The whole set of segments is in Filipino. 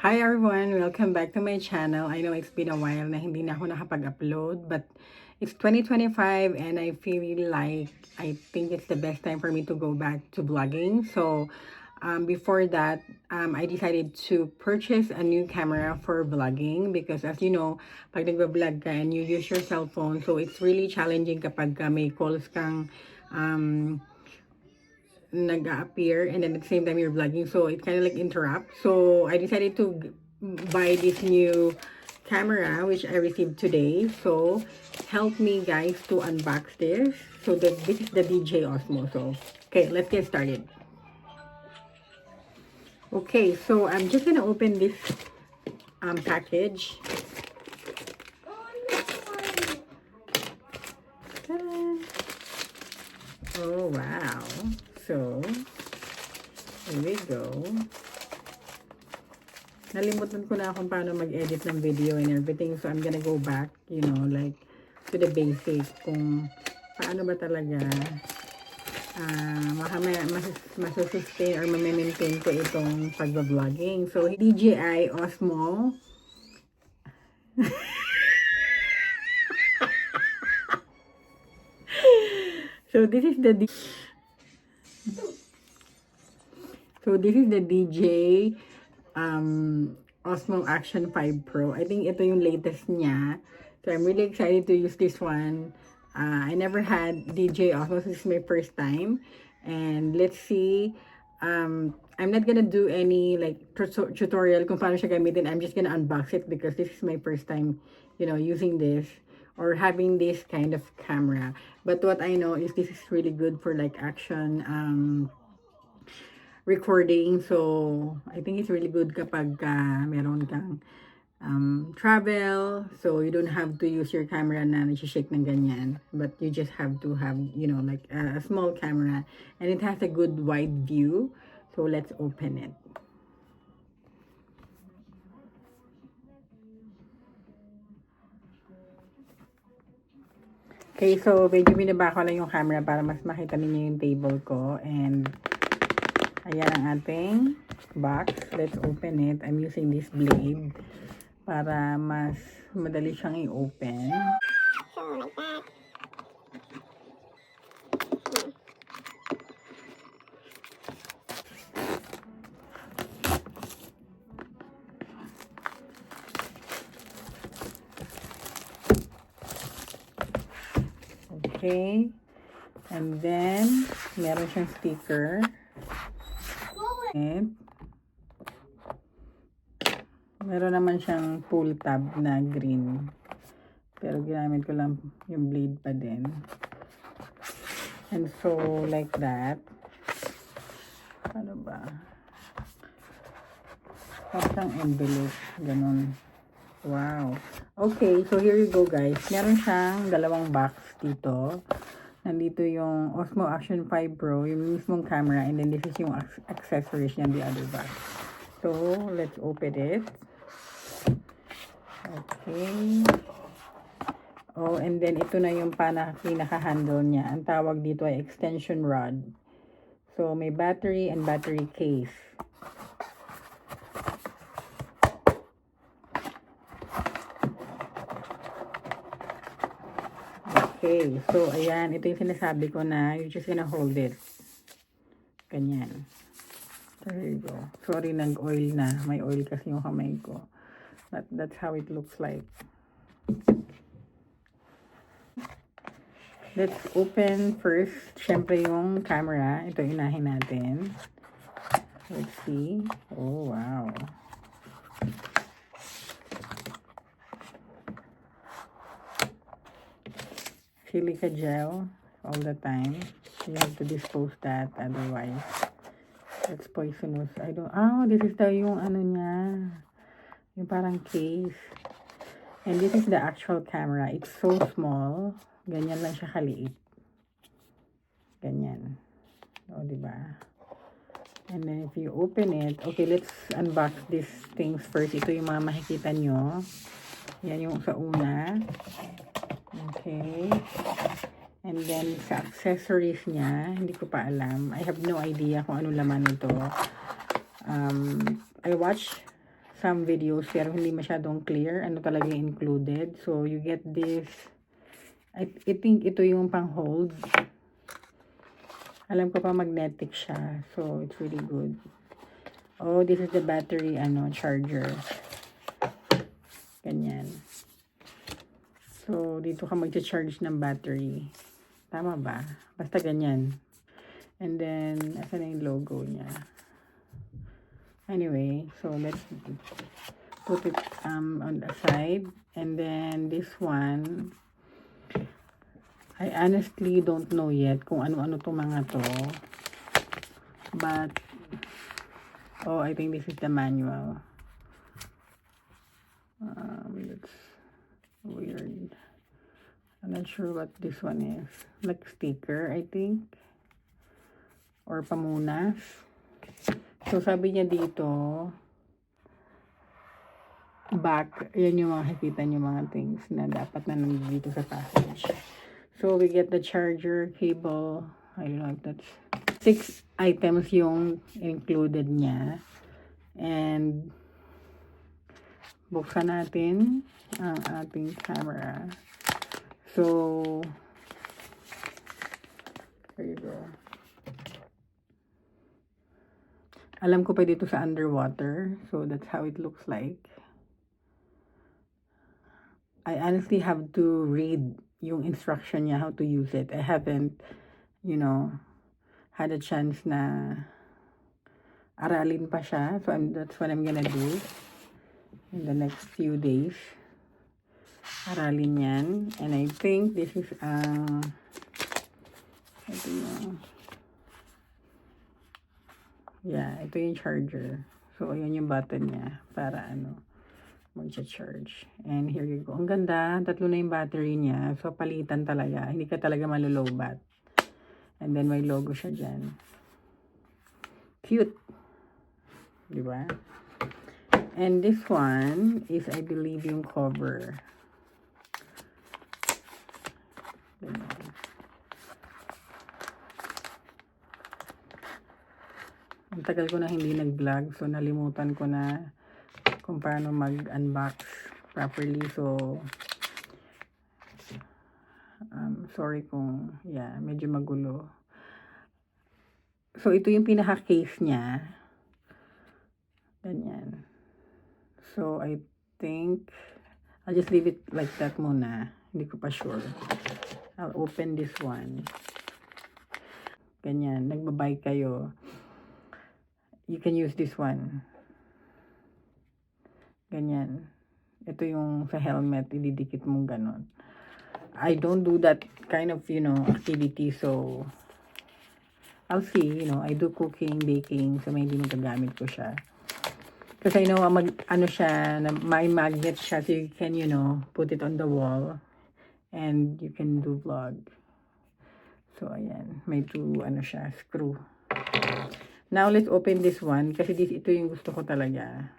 Hi everyone! Welcome back to my channel. I know it's been a while na hindi na ako nakapag-upload, but it's 2025 and I feel like I think it's the best time for me to go back to vlogging. So before that, I decided to purchase a new camera for vlogging because as you know, pag nagba-vlog ka and you use your cell phone, so it's really challenging kapag may calls kang nag-appear and then at the same time you're vlogging, so it kind of like interrupt. So I decided to buy this new camera which I received today. So help me guys to unbox this. So this is the DJI Osmo. So okay, let's get started. Okay, so I'm just gonna open this package. Oh wow, so here we go. Nalimutan ko na kung paano mag-edit ng video and everything. So, I'm gonna go back, you know, like, to the basic. Kung paano ba talaga masustain or ma-maintain ko itong pag-vlogging. So, DJI Osmo. So, this is the DJI Osmo Action 5 Pro. I think ito yung latest niya. So, I'm really excited to use this one. I never had DJI Osmo. This is my first time. And let's see. I'm not gonna do any like tutorial kung paano siya gamitin. I'm just gonna unbox it because this is my first time, you know, using this or having this kind of camera. But what I know is this is really good for like action recording. So I think it's really good kapag meron kang travel, so you don't have to use your camera na nag-shake ng ganyan, but you just have to have, you know, like a small camera and it has a good wide view. So let's open it. Okay, so medyo binaba ko lang yung camera para mas makita ninyo yung table ko. And ayan ang ating box. Let's open it. I'm using this blade para mas madali siyang i-open. So, like that. Okay. And then, meron siyang sticker. And meron naman siyang pull tab na green. Pero ginamit ko lang yung blade pa din. And so, like that. Ano ba? Parang envelope. Ganun. Wow. Okay, so here you go guys. Meron siyang dalawang box dito. Nandito yung Osmo Action 5 Pro, yung mismong camera, and then this is yung accessories niya, the other box. So, let's open it. Okay. Oh, and then ito na yung pinaka-handle niya. Ang tawag dito ay extension rod. So, may battery and battery case. Okay, so ayan, ito yung sinasabi ko na you're just gonna hold it. Ganyan. There you go. Sorry, nag-oil na. May oil kasi yung kamay ko. But that's how it looks like. Let's open first, syempre yung camera. Ito inahin natin. Let's see. Oh, wow. Silica gel all the time. You have to dispose that, otherwise it's poisonous. I don't, this is yung ano niya. Yung parang case. And this is the actual camera. It's so small. Ganyan lang siya kaliit. Ganyan. O, diba? And then if you open it, okay, let's unbox these things first. Ito yung mga makikita nyo. Yan yung sa una. Okay. And then sa accessories niya, hindi ko pa alam. I have no idea kung ano laman ito. I watched some videos pero hindi masyadong clear ano talaga yung included. So, you get this. I think ito yung pang-hold. Alam ko pa magnetic siya. So, it's really good. Oh, this is the battery, charger. Ganyan. So, dito ka mag-charge ng battery. Tama ba? Basta ganyan. And then, asan na yung logo niya? Anyway, so let's put it on the side. And then, this one, I honestly don't know yet kung ano-ano itong mga to. But, oh, I think this is the manual. That's weird. I'm not sure what this one is. Like sticker, I think. Or pamunas. So, sabi niya dito, back, yan yung makikita niyo mga things na dapat na nandito sa package. So, we get the charger, cable, I don't know if that's 6 items yung included niya. And, buksan natin ang ating camera. So, there you go. Alam ko pa dito sa underwater. So, that's how it looks like. I honestly have to read yung instruction niya how to use it. I haven't, had a chance na aralin pa siya. So, that's what I'm gonna do in the next few days. Aralin yan. And I think this is, ito yung charger. So, ayan yung button niya para mag-charge. And here you go. Ang ganda. 3 na yung battery niya. So, palitan talaga. Hindi ka talaga malulowbat. And then, may logo siya dyan. Cute. Diba? And this one is, I believe, yung cover. Ang tagal ko na hindi nag-vlog. So, nalimutan ko na kung paano mag-unbox properly. So, sorry kung, medyo magulo. So, ito yung pinaka-case niya. Ganyan. So, I think, I'll just leave it like that muna. Hindi ko pa sure. I'll open this one. Ganyan. Nagbabay kayo. You can use this one. Ganyan. Ito yung sa helmet, ididikit mong ganon. I don't do that kind of, activity. So, I'll see, I do cooking, baking. So, maybe magagamit ko siya. Kasi I know, may magnet siya. So, you can, put it on the wall. And you can do vlog. So, ayan. May 2, screw. Now, let's open this one. Kasi ito yung gusto ko talaga.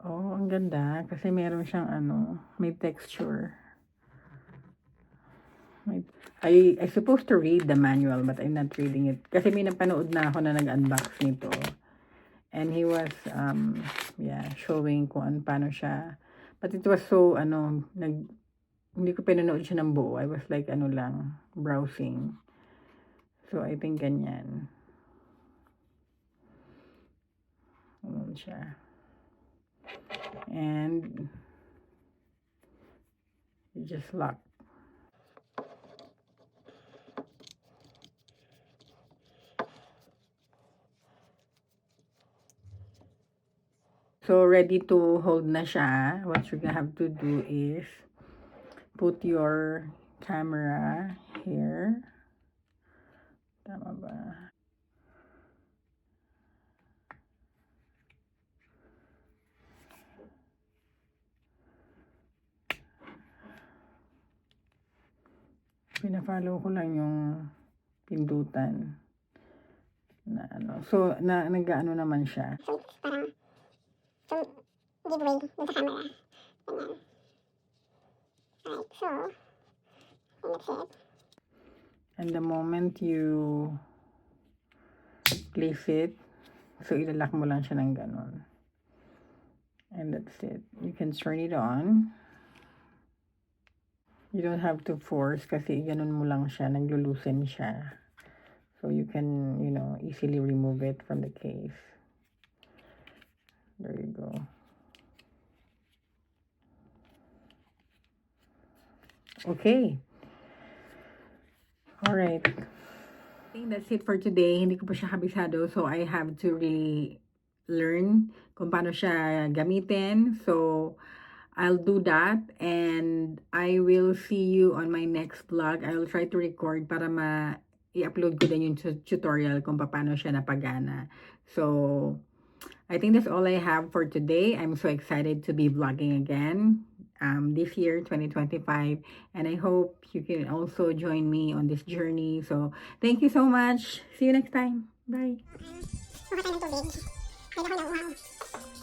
Oh, ang ganda. Kasi meron siyang may texture. I supposed to read the manual but I'm not reading it. Kasi may napanood na ako na nag-unbox nito. And he was, showing kung paano siya. But it was so, hindi ko pinanood siya ng buo. I was like, browsing. So, I think ganyan. Ganyan siya. And you just lock. So, ready to hold na siya. What you're gonna have to do is put your camera here. Tama ba? Pina-follow ko lang yung pindutan na So, nag-ano naman siya. So, parang giveaway dun sa camera. Ganyan. Alright, so, and that's it. And the moment you place it, so ilalak mo lang siya ng ganon. And that's it. You can turn it on. You don't have to force kasi ganon mo lang siya, naglulusen siya. So you can, you know, easily remove it from the case. There you go. Okay. Alright. I think that's it for today. Hindi ko pa siya kabisado, so I have to really learn kung paano siya gamitin. So, I'll do that and I will see you on my next vlog. I will try to record para i-upload ko din yung tutorial kung paano siya napagana. So, I think that's all I have for today. I'm so excited to be vlogging again this year, 2025. And I hope you can also join me on this journey. So, thank you so much. See you next time. Bye. Kuha tayo ng tubig. May dahon ng uhaw.